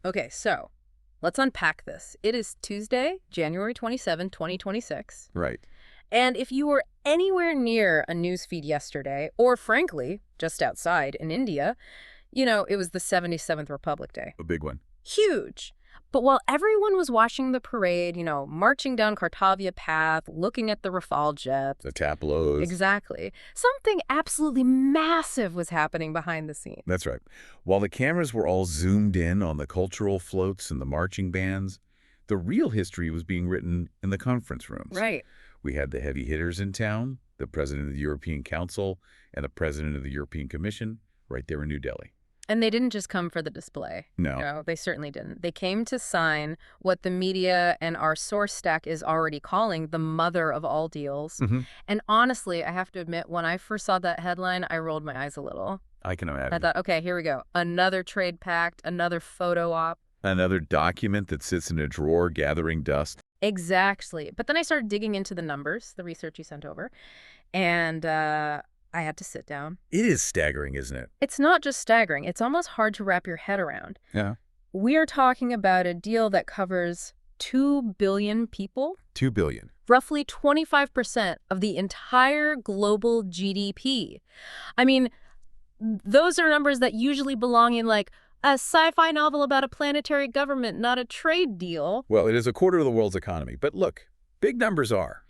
Okay, so let's unpack this. It is Tuesday, January 27, 2026. Right. And if you were anywhere near a news feed yesterday, or frankly, just outside in India, it was the 77th Republic Day. A big one. Huge. But while everyone was watching the parade, marching down Kartavia Path, looking at the Rafale jets. The tableaus. Exactly. Something absolutely massive was happening behind the scenes. That's right. While the cameras were all zoomed in on the cultural floats and the marching bands, the real history was being written in the conference rooms. Right. We had the heavy hitters in town, the president of the European Council and the president of the European Commission, right there in New Delhi. And they didn't just come for the display. No. They certainly didn't. They came to sign what the media and our source stack is already calling the mother of all deals. And honestly, I have to admit, when I first saw that headline, I rolled my eyes a little. I can imagine. I thought, okay, here we go. Another trade pact, another photo op. Another document that sits in a drawer gathering dust. Exactly. But then I started digging into the numbers, the research you sent over, and I had to sit down. It is staggering, isn't it? It's not just staggering. It's almost hard to wrap your head around. Yeah. We are talking about a deal that covers 2 billion people. 2 billion. Roughly 25% of the entire global GDP. I mean, those are numbers that usually belong in like a sci-fi novel about a planetary government, not a trade deal. Well, it is a quarter of the world's economy. But look, big numbers are.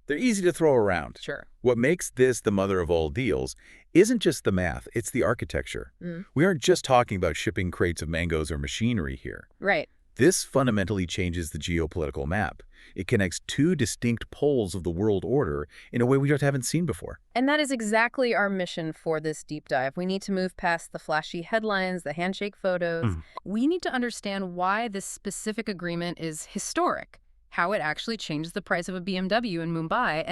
They're easy to throw around. Sure. What makes this the mother of all deals isn't just the math, it's the architecture. We aren't just talking about shipping crates of mangoes or machinery here. Right. This fundamentally changes the geopolitical map. It connects two distinct poles of the world order in a way we just haven't seen before. And that is exactly our mission for this deep dive. We need to move past the flashy headlines, the handshake photos. We need to understand why this specific agreement is historic, how it actually changed the price of a BMW in Mumbai.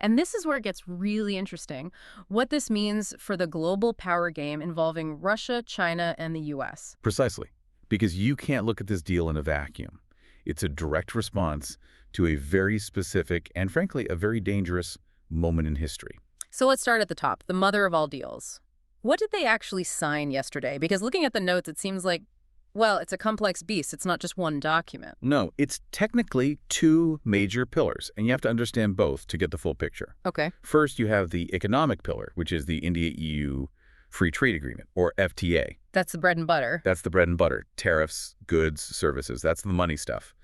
And this is where it gets really interesting, what this means for the global power game involving Russia, China, and the U.S. Precisely. Because you can't look at this deal in a vacuum. It's a direct response to a very specific and, frankly, a very dangerous moment in history. So let's start at the top, the mother of all deals. What did they actually sign yesterday? Because looking at the notes, it seems like, well, it's a complex beast. It's not just one document. No, it's technically two major pillars, and you have to understand both to get the full picture. Okay. First, you have the economic pillar, which is the India-EU Free Trade Agreement, or FTA. That's the bread and butter. That's the bread and butter. Tariffs, goods, services. That's the money stuff.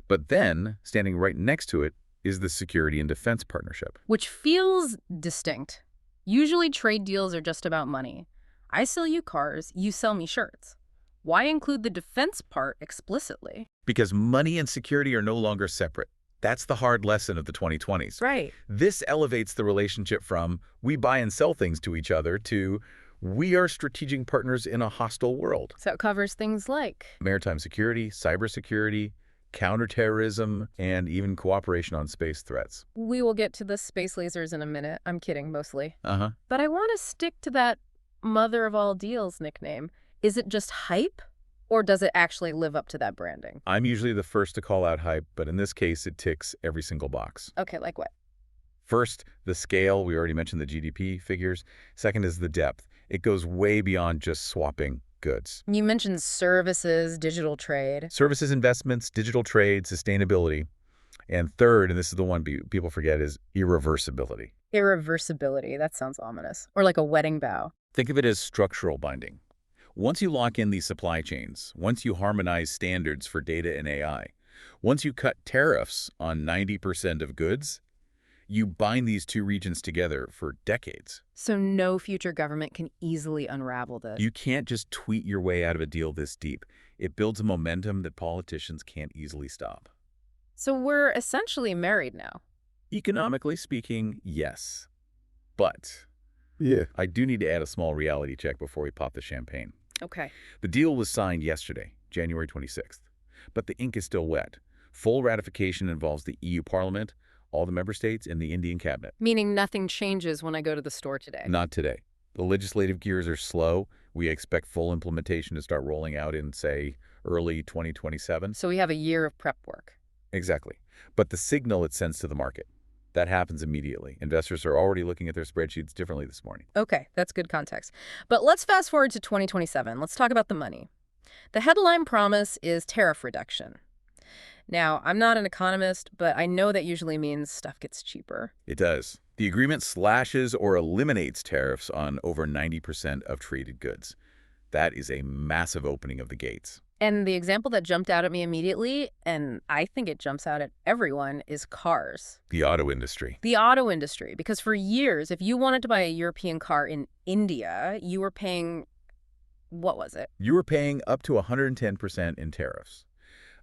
But then, standing right next to it, is the Security and Defense Partnership. Which feels distinct. Usually trade deals are just about money. I sell you cars, you sell me shirts. Why include the defense part explicitly? Because money and security are no longer separate. That's the hard lesson of the 2020s. Right. This elevates the relationship from we buy and sell things to each other to we are strategic partners in a hostile world. So it covers things like maritime security, cybersecurity, counterterrorism, and even cooperation on space threats. We will get to the space lasers in a minute. I'm kidding, mostly. But I want to stick to that mother of all deals nickname. Is it just hype, or does it actually live up to that branding? I'm usually the first to call out hype, but in this case, it ticks every single box. Okay, like what? First, the scale. We already mentioned the GDP figures. Second is the depth. It goes way beyond just swapping goods. You mentioned services, digital trade. Services, investments, digital trade, sustainability. And third, and this is the one people forget, is irreversibility. Irreversibility. That sounds ominous. Or like a wedding vow. Think of it as structural binding. Once you lock in these supply chains, once you harmonize standards for data and AI, once you cut tariffs on 90% of goods, you bind these two regions together for decades. So no future government can easily unravel this. You can't just tweet your way out of a deal this deep. It builds a momentum that politicians can't easily stop. So we're essentially married now. Economically speaking, yes. But I do need to add a small reality check before we pop the champagne. Okay. The deal was signed yesterday, January 26th. But the ink is still wet. Full ratification involves the EU Parliament, all the member states, and the Indian cabinet. Meaning nothing changes when I go to the store today? Not today. The legislative gears are slow. We expect full implementation to start rolling out in, say, early 2027. So we have a year of prep work. Exactly. But the signal it sends to the market, that happens immediately. Investors are already looking at their spreadsheets differently this morning. Okay, that's good context. But let's fast forward to 2027. Let's talk about the money. The headline promise is tariff reduction. Now, I'm not an economist, but I know that usually means stuff gets cheaper. It does. The agreement slashes or eliminates tariffs on over 90% of traded goods. That is a massive opening of the gates. And the example that jumped out at me immediately, and I think it jumps out at everyone, is cars. The auto industry. The auto industry, because for years, if you wanted to buy a European car in India, you were paying, what was it? You were paying up to 110% in tariffs.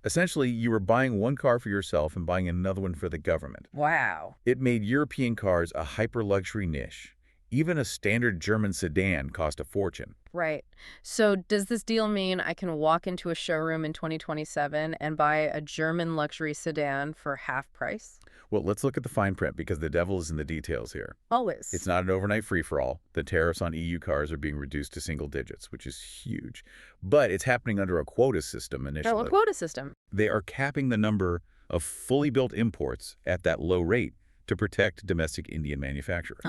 Essentially, you were buying one car for yourself and buying another one for the government. Wow. It made European cars a hyper-luxury niche. Even a standard German sedan cost a fortune. Right. So does this deal mean I can walk into a showroom in 2027 and buy a German luxury sedan for half price? Well, let's look at the fine print because the devil is in the details here. Always. It's not an overnight free-for-all. The tariffs on EU cars are being reduced to single digits, which is huge. But it's happening under a quota system initially. Oh, a quota system. They are capping the number of fully built imports at that low rate to protect domestic Indian manufacturers.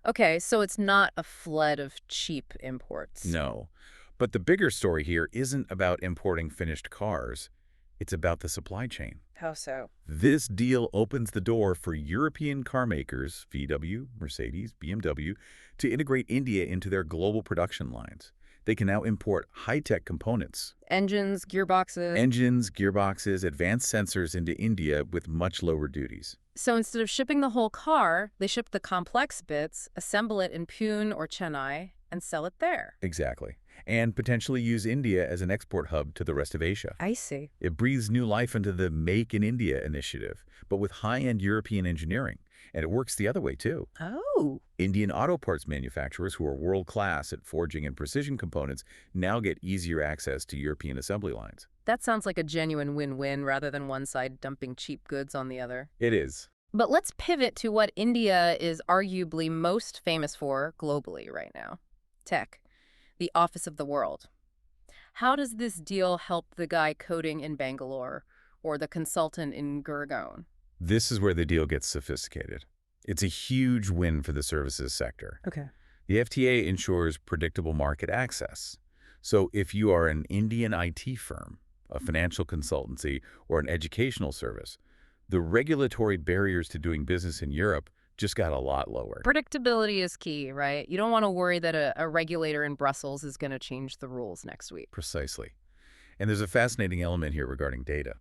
Okay, so it's not a flood of cheap imports. No. But the bigger story here isn't about importing finished cars. It's about the supply chain. How so? This deal opens the door for European car makers, VW, Mercedes, BMW, to integrate India into their global production lines. They can now import high-tech components. Engines, gearboxes. Engines, gearboxes, advanced sensors into India with much lower duties. So instead of shipping the whole car, they ship the complex bits, assemble it in Pune or Chennai, and sell it there. Exactly. And potentially use India as an export hub to the rest of Asia. I see. It breathes new life into the Make in India initiative, but with high-end European engineering. And it works the other way, too. Oh. Indian auto parts manufacturers who are world-class at forging and precision components now get easier access to European assembly lines. That sounds like a genuine win-win rather than one side dumping cheap goods on the other. It is. But let's pivot to what India is arguably most famous for globally right now. Tech. The office of the world. How does this deal help the guy coding in Bangalore or the consultant in Gurgaon? This is where the deal gets sophisticated. It's a huge win for the services sector. Okay. The FTA ensures predictable market access. So if you are an Indian IT firm, a financial consultancy, or an educational service, the regulatory barriers to doing business in Europe just got a lot lower. Predictability is key, right? You don't want to worry that a regulator in Brussels is going to change the rules next week. Precisely. And there's a fascinating element here regarding data.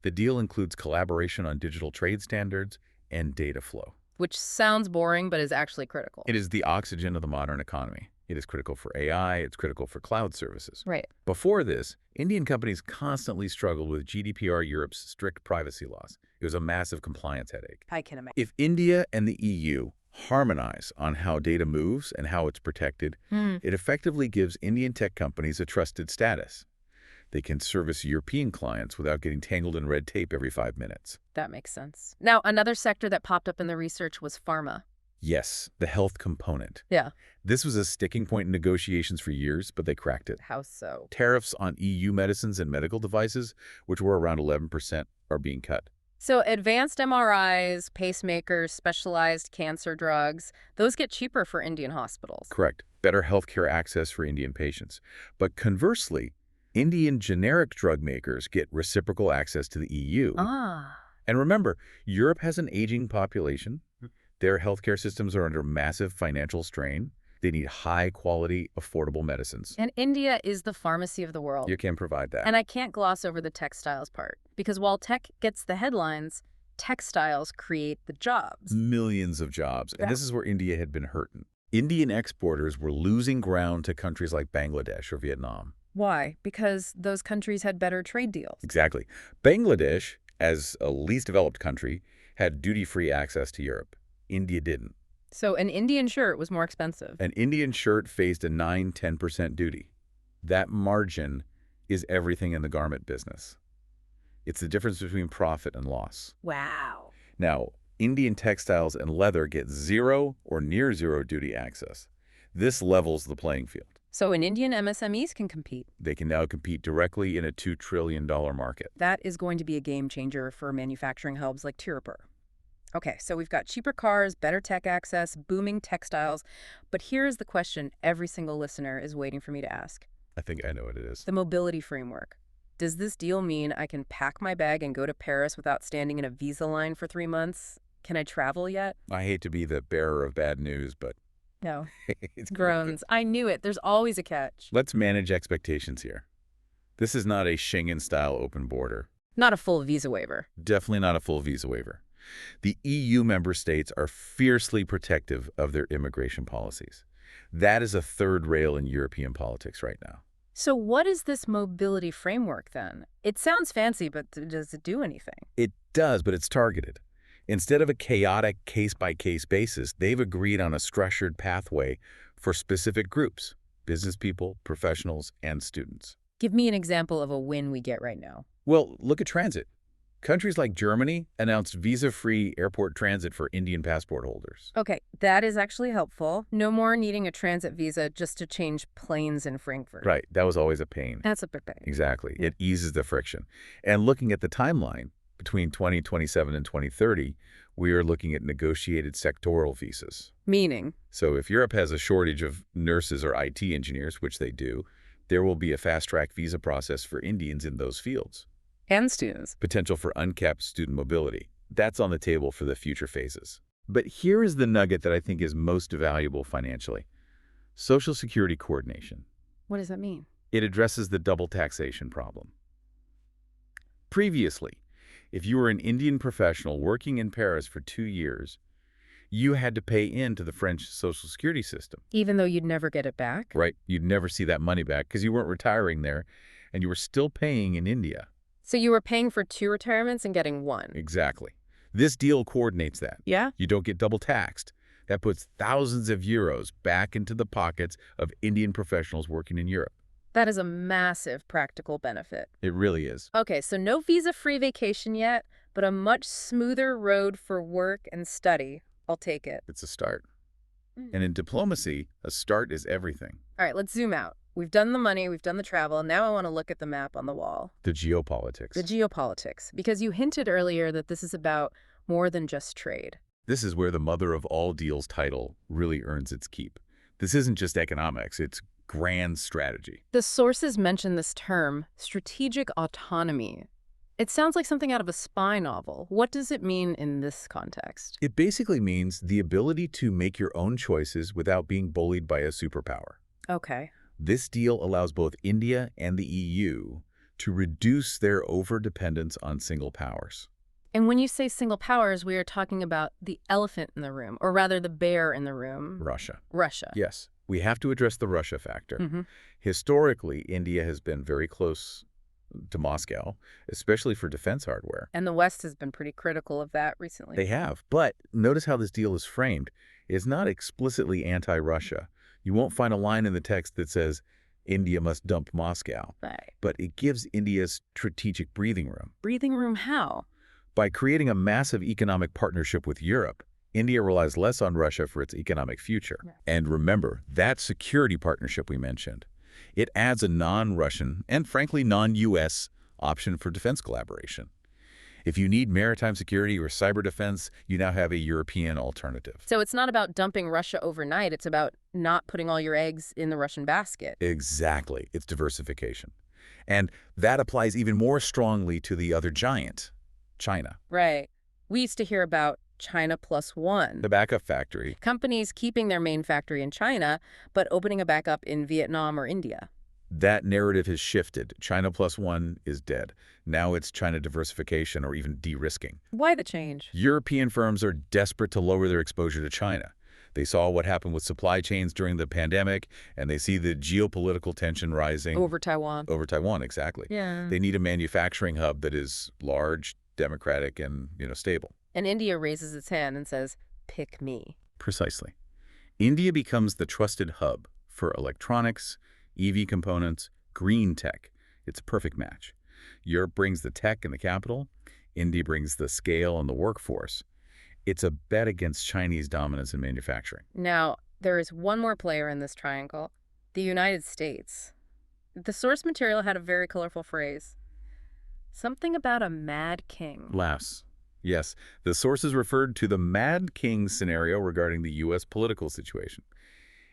The deal includes collaboration on digital trade standards and data flow. Which sounds boring, but is actually critical. It is the oxygen of the modern economy. It is critical for AI, it's critical for cloud services. Right. Before this, Indian companies constantly struggled with GDPR Europe's strict privacy laws. It was a massive compliance headache. I can imagine. If India and the EU harmonize on how data moves and how it's protected, it effectively gives Indian tech companies a trusted status. They can service European clients without getting tangled in red tape every 5 minutes. That makes sense. Now, another sector that popped up in the research was pharma. Yes, the health component. Yeah. This was a sticking point in negotiations for years, but they cracked it. How so? Tariffs on EU medicines and medical devices, which were around 11%, are being cut. So advanced MRIs, pacemakers, specialized cancer drugs, those get cheaper for Indian hospitals. Correct. Better healthcare access for Indian patients. But conversely, Indian generic drug makers get reciprocal access to the EU. And remember, Europe has an aging population. Their healthcare systems are under massive financial strain. They need high-quality, affordable medicines. And India is the pharmacy of the world. You can provide that. And I can't gloss over the textiles part, because while tech gets the headlines, textiles create the jobs. Millions of jobs. And this is where India had been hurting. Indian exporters were losing ground to countries like Bangladesh or Vietnam. Why? Because those countries had better trade deals. Exactly. Bangladesh, as a least developed country, had duty-free access to Europe. India didn't. So an Indian shirt was more expensive. An Indian shirt faced a 9–10% duty. That margin is everything in the garment business. It's the difference between profit and loss. Wow. Now, Indian textiles and leather get zero or near zero duty access. This levels the playing field. So an Indian MSMEs can compete. They can now compete directly in a $2 trillion market. That is going to be a game changer for manufacturing hubs like Tirupur. Okay, so we've got cheaper cars, better tech access, booming textiles. But here's the question every single listener is waiting for me to ask. I think I know what it is. The mobility framework. Does this deal mean I can pack my bag and go to Paris without standing in a visa line for 3 months? Can I travel yet? I hate to be the bearer of bad news, but No. it's Groans. I knew it. There's always a catch. Let's manage expectations here. This is not a Schengen-style open border. Not a full visa waiver. Definitely not a full visa waiver. The EU member states are fiercely protective of their immigration policies. That is a third rail in European politics right now. So what is this mobility framework then? It sounds fancy, but does it do anything? It does, but it's targeted. Instead of a chaotic case-by-case basis, they've agreed on a structured pathway for specific groups: business people, professionals, and students. Give me an example of a win we get right now. Well, look at transit. Countries like Germany announced visa-free airport transit for Indian passport holders. Okay, that is actually helpful. No more needing a transit visa just to change planes in Frankfurt. Right, that was always a pain. That's a big pain. Exactly. It eases the friction. And looking at the timeline, between 2027 and 2030, we are looking at negotiated sectoral visas. Meaning? So if Europe has a shortage of nurses or IT engineers, which they do, there will be a fast-track visa process for Indians in those fields. And students. Potential for uncapped student mobility. That's on the table for the future phases. But here is the nugget that I think is most valuable financially. Social Security coordination. What does that mean? It addresses the double taxation problem. Previously, if you were an Indian professional working in Paris for 2 years, you had to pay into the French Social Security system. Even though you'd never get it back? Right. You'd never see that money back because you weren't retiring there and you were still paying in India. So you were paying for 2 retirements and getting 1. Exactly. This deal coordinates that. Yeah? You don't get double taxed. That puts thousands of euros back into the pockets of Indian professionals working in Europe. That is a massive practical benefit. It really is. Okay, so no visa-free vacation yet, but a much smoother road for work and study. I'll take it. It's a start. And in diplomacy, a start is everything. All right, let's zoom out. We've done the money, we've done the travel. Now I want to look at the map on the wall. The geopolitics. The geopolitics, because you hinted earlier that this is about more than just trade. This is where the mother of all deals title really earns its keep. This isn't just economics, it's grand strategy. The sources mention this term, strategic autonomy. It sounds like something out of a spy novel. What does it mean in this context? It basically means the ability to make your own choices without being bullied by a superpower. Okay. This deal allows both India and the EU to reduce their overdependence on single powers. And when you say single powers, we are talking about the elephant in the room, or rather the bear in the room. Russia. Russia. Yes, we have to address the Russia factor. Historically, India has been very close to Moscow, especially for defense hardware. And the West has been pretty critical of that recently. They have, but notice how this deal is framed. It's not explicitly anti-Russia. You won't find a line in the text that says, India must dump Moscow. Right. But it gives India strategic breathing room. Breathing room how? By creating a massive economic partnership with Europe, India relies less on Russia for its economic future. Yeah. And remember, that security partnership we mentioned, it adds a non-Russian and frankly non-US option for defense collaboration. If you need maritime security or cyber defense, you now have a European alternative. So it's not about dumping Russia overnight. It's about not putting all your eggs in the Russian basket. Exactly. It's diversification. And that applies even more strongly to the other giant, China. Right. We used to hear about China plus one. The backup factory. Companies keeping their main factory in China, but opening a backup in Vietnam or India. That narrative has shifted. China plus one is dead. Now it's China diversification or even de-risking. Why the change? European firms are desperate to lower their exposure to China. They saw what happened with supply chains during the pandemic, and they see the geopolitical tension rising. Over Taiwan. Over Taiwan, exactly. Yeah. They need a manufacturing hub that is large, democratic, and stable. And India raises its hand and says, pick me. Precisely. India becomes the trusted hub for electronics, EV components, green tech. It's a perfect match. Europe brings the tech and the capital. India brings the scale and the workforce. It's a bet against Chinese dominance in manufacturing. Now, there is one more player in this triangle, the United States. The source material had a very colorful phrase. Something about a mad king. Laughs. Yes, the sources referred to the Mad King scenario regarding the U.S. political situation.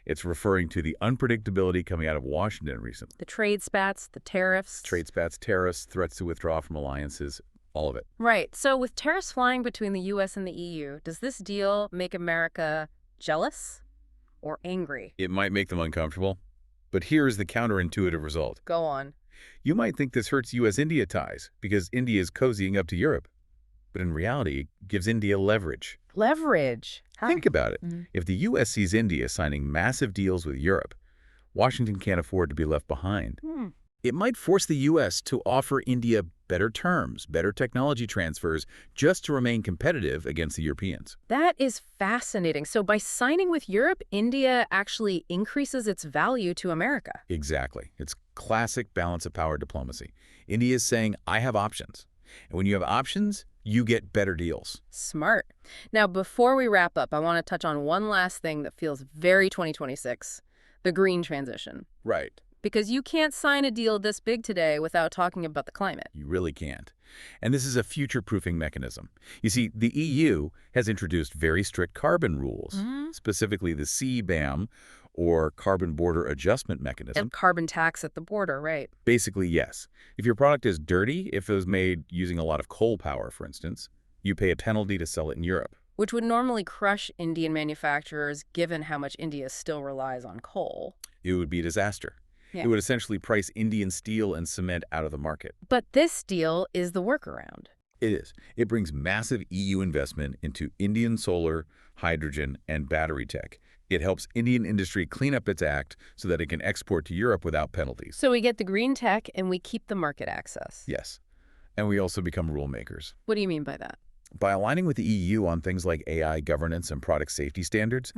It's referring to the unpredictability coming out of Washington recently. The trade spats, the tariffs. Trade spats, tariffs, threats to withdraw from alliances, all of it. Right. So with tariffs flying between the U.S. and the EU, does this deal make America jealous or angry? It might make them uncomfortable, but here is the counterintuitive result. Go on. You might think this hurts U.S.-India ties because India is cozying up to Europe. But in reality, it gives India leverage. Leverage. Think about it. If the U.S. sees India signing massive deals with Europe, Washington can't afford to be left behind. It might force the U.S. to offer India better terms, better technology transfers, just to remain competitive against the Europeans. That is fascinating. So by signing with Europe, India actually increases its value to America. Exactly. It's classic balance of power diplomacy. India is saying, I have options. And when you have options, you get better deals. Smart. Now, before we wrap up, I want to touch on one last thing that feels very 2026, the green transition. Right. Because you can't sign a deal this big today without talking about the climate. You really can't. And this is a future-proofing mechanism. You see, the EU has introduced very strict carbon rules, specifically the CBAM, or Carbon Border Adjustment Mechanism. And carbon tax at the border, right? Basically, yes. If your product is dirty, if it was made using a lot of coal power, for instance, you pay a penalty to sell it in Europe. Which would normally crush Indian manufacturers, given how much India still relies on coal. It would be a disaster. Yeah. It would essentially price Indian steel and cement out of the market. But this deal is the workaround. It is. It brings massive EU investment into Indian solar, hydrogen, and battery tech. It helps Indian industry clean up its act so that it can export to Europe without penalties. So we get the green tech and we keep the market access. Yes. And we also become rule makers. What do you mean by that? By aligning with the EU on things like AI governance and product safety standards,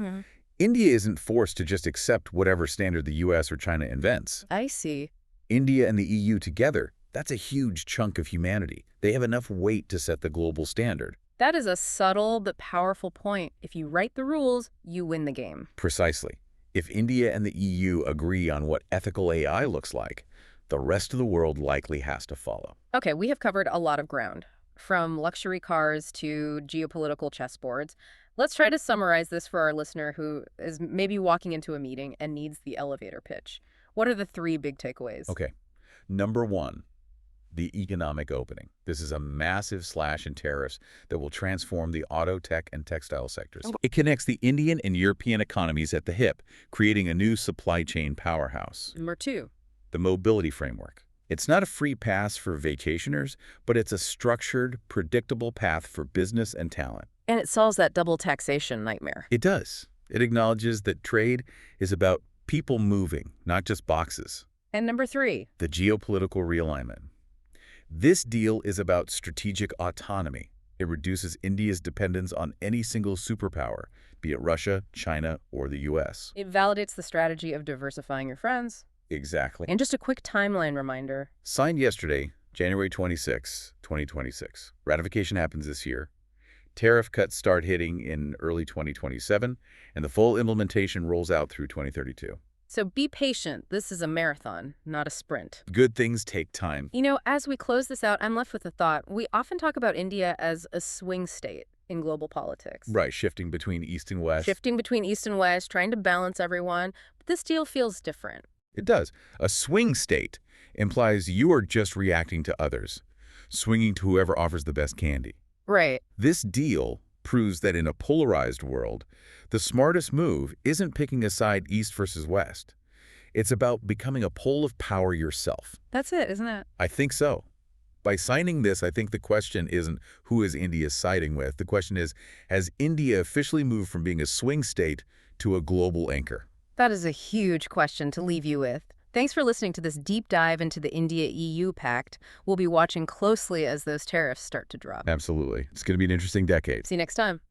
India isn't forced to just accept whatever standard the US or China invents. I see. India and the EU together, that's a huge chunk of humanity. They have enough weight to set the global standard. That is a subtle but powerful point. If you write the rules, you win the game. Precisely. If India and the EU agree on what ethical AI looks like, the rest of the world likely has to follow. Okay, we have covered a lot of ground, from luxury cars to geopolitical chessboards. Let's try to summarize this for our listener who is maybe walking into a meeting and needs the elevator pitch. What are the 3 big takeaways? Okay. Number 1, the economic opening. This is a massive slash in tariffs that will transform the auto, tech, and textile sectors. It connects the Indian and European economies at the hip, creating a new supply chain powerhouse. Number 2, the mobility framework. It's not a free pass for vacationers, but it's a structured, predictable path for business and talent. and it solves that double taxation nightmare. It does. It acknowledges that trade is about people moving, not just boxes. And number 3, The geopolitical realignment. This deal is about strategic autonomy. It reduces India's dependence on any single superpower, be it Russia, China, or the U.S. it validates the strategy of diversifying your friends. Exactly. And just a quick timeline reminder. Signed yesterday, January 26, 2026. Ratification happens this year. Tariff cuts start hitting in early 2027, and the full implementation rolls out through 2032. So be patient. This is a marathon, not a sprint. Good things take time. You know, as we close this out, I'm left with a thought. We often talk about India as a swing state in global politics. Right, shifting between East and West. Shifting between East and West, trying to balance everyone. But this deal feels different. It does. A swing state implies you are just reacting to others, swinging to whoever offers the best candy. Right. This deal proves that in a polarized world, the smartest move isn't picking a side East versus West. It's about becoming a pole of power yourself. That's it, isn't it? I think so. By signing this, I think the question isn't who is India siding with. The question is, has India officially moved from being a swing state to a global anchor? That is a huge question to leave you with. Thanks for listening to this deep dive into the India-EU pact. We'll be watching closely as those tariffs start to drop. Absolutely. It's going to be an interesting decade. See you next time.